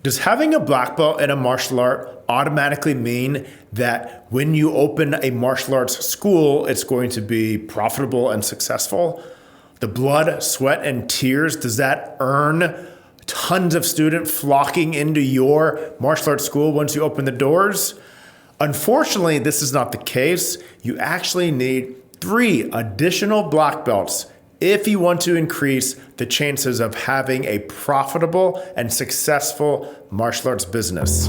Does having a black belt in a martial art automatically mean that when you open a martial arts school, it's going to be profitable and successful? The blood, sweat, and tears, does that earn tons of students flocking into your martial arts school once you open the doors? Unfortunately, this is not the case. You actually need 3 additional black belts if you want to increase the chances of having a profitable and successful martial arts business.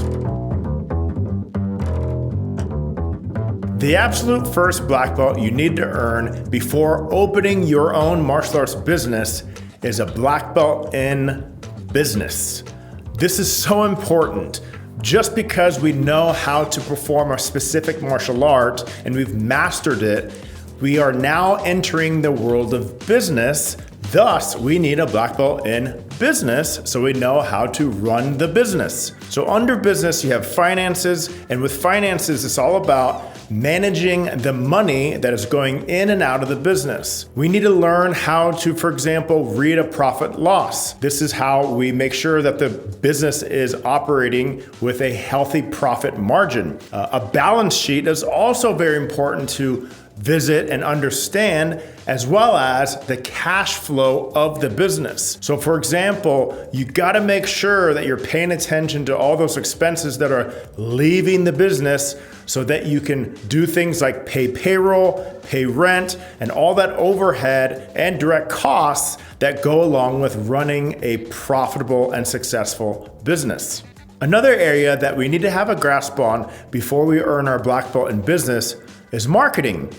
The absolute first black belt you need to earn before opening your own martial arts business is a black belt in business. This is so important. Just because we know how to perform a specific martial art and we've mastered it, we are now entering the world of business. Thus, we need a black belt in business so we know how to run the business. So under business, you have finances, and with finances, it's all about managing the money that is going in and out of the business. We need to learn how to, for example, read a profit loss. This is how we make sure that the business is operating with a healthy profit margin. A balance sheet is also very important to visit and understand, as well as the cash flow of the business. So for example, you got to make sure that you're paying attention to all those expenses that are leaving the business so that you can do things like pay payroll, pay rent, and all that overhead and direct costs that go along with running a profitable and successful business. Another area that we need to have a grasp on before we earn our black belt in business is marketing.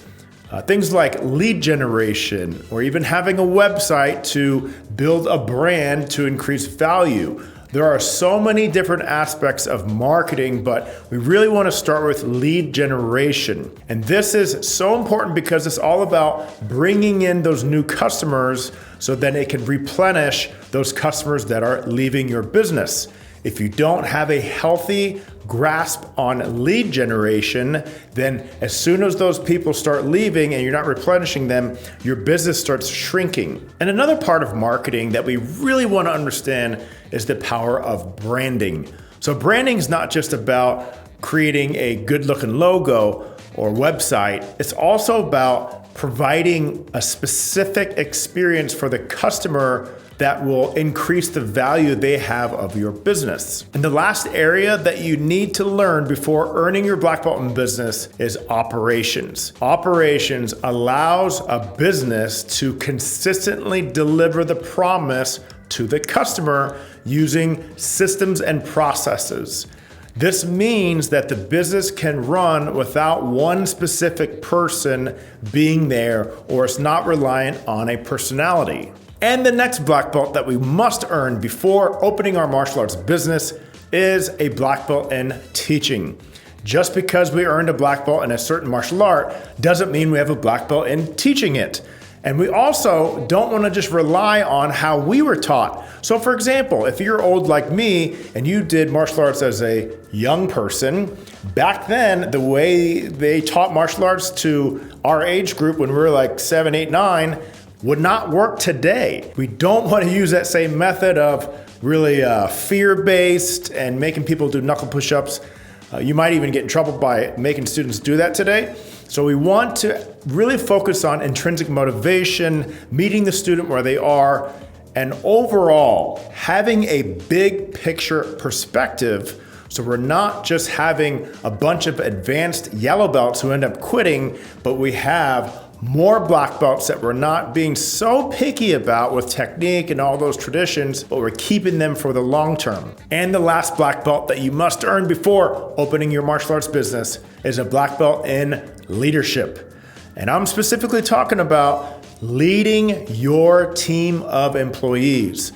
Things like lead generation, or even having a website to build a brand to increase value. There are so many different aspects of marketing, but we really want to start with lead generation. And this is so important because it's all about bringing in those new customers so then it can replenish those customers that are leaving your business. If you don't have a healthy grasp on lead generation, then as soon as those people start leaving and you're not replenishing them, your business starts shrinking. And another part of marketing that we really want to understand is the power of branding. So branding is not just about creating a good looking logo or website. It's also about providing a specific experience for the customer that will increase the value they have of your business. And the last area that you need to learn before earning your black belt in business is operations. Operations allows a business to consistently deliver the promise to the customer using systems and processes. This means that the business can run without one specific person being there, or it's not reliant on a personality. And the next black belt that we must earn before opening our martial arts business is a black belt in teaching. Just because we earned a black belt in a certain martial art doesn't mean we have a black belt in teaching it. And we also don't want to just rely on how we were taught. So for example, if you're old like me and you did martial arts as a young person, back then the way they taught martial arts to our age group when we were like 7, 8, 9 would not work today. We don't want to use that same method of really fear-based and making people do knuckle push-ups. You might even get in trouble by making students do that today. So we want to really focus on intrinsic motivation, meeting the student where they are, and overall having a big picture perspective. So we're not just having a bunch of advanced yellow belts who end up quitting, but we have more black belts that we're not being so picky about with technique and all those traditions, but we're keeping them for the long term. And the last black belt that you must earn before opening your martial arts business is a black belt in leadership. And I'm specifically talking about leading your team of employees.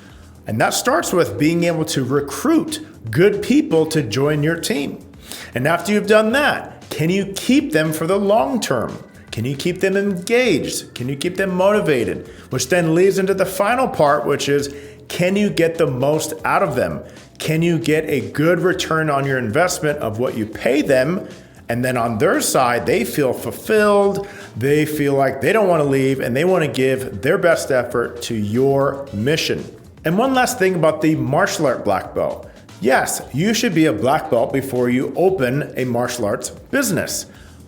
And that starts with being able to recruit good people to join your team. And after you've done that, can you keep them for the long term? Can you keep them engaged? Can you keep them motivated? Which then leads into the final part, which is, can you get the most out of them? Can you get a good return on your investment of what you pay them? And then on their side, they feel fulfilled, they feel like they don't want to leave, and they want to give their best effort to your mission. And one last thing about the martial art black belt. Yes, you should be a black belt before you open a martial arts business,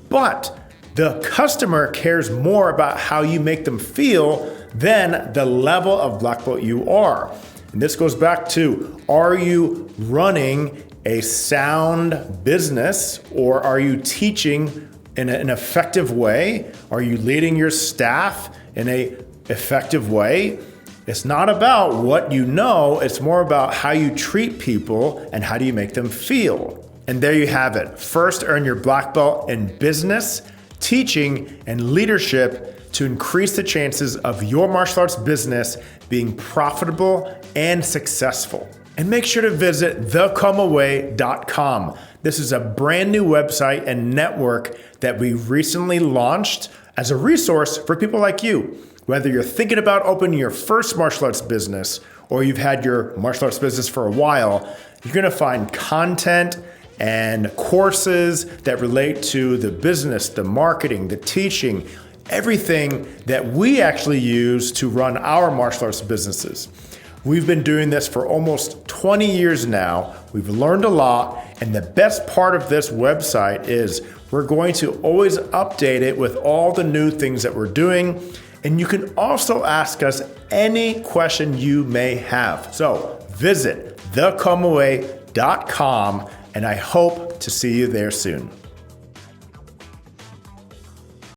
but the customer cares more about how you make them feel than the level of black belt you are. And this goes back to, are you running a sound business, or are you teaching in an effective way? Are you leading your staff in an effective way? It's not about what you know, it's more about how you treat people and how do you make them feel. And there you have it. First, earn your black belt in business, teaching, and leadership to increase the chances of your martial arts business being profitable and successful. And make sure to visit thecomeway.com. This is a brand new website and network that we recently launched as a resource for people like you. Whether you're thinking about opening your first martial arts business or you've had your martial arts business for a while, you're gonna find content and courses that relate to the business, the marketing, the teaching, everything that we actually use to run our martial arts businesses. We've been doing this for almost 20 years now. We've learned a lot, and the best part of this website is we're going to always update it with all the new things that we're doing. And you can also ask us any question you may have. So visit thecomeway.com, and I hope to see you there soon.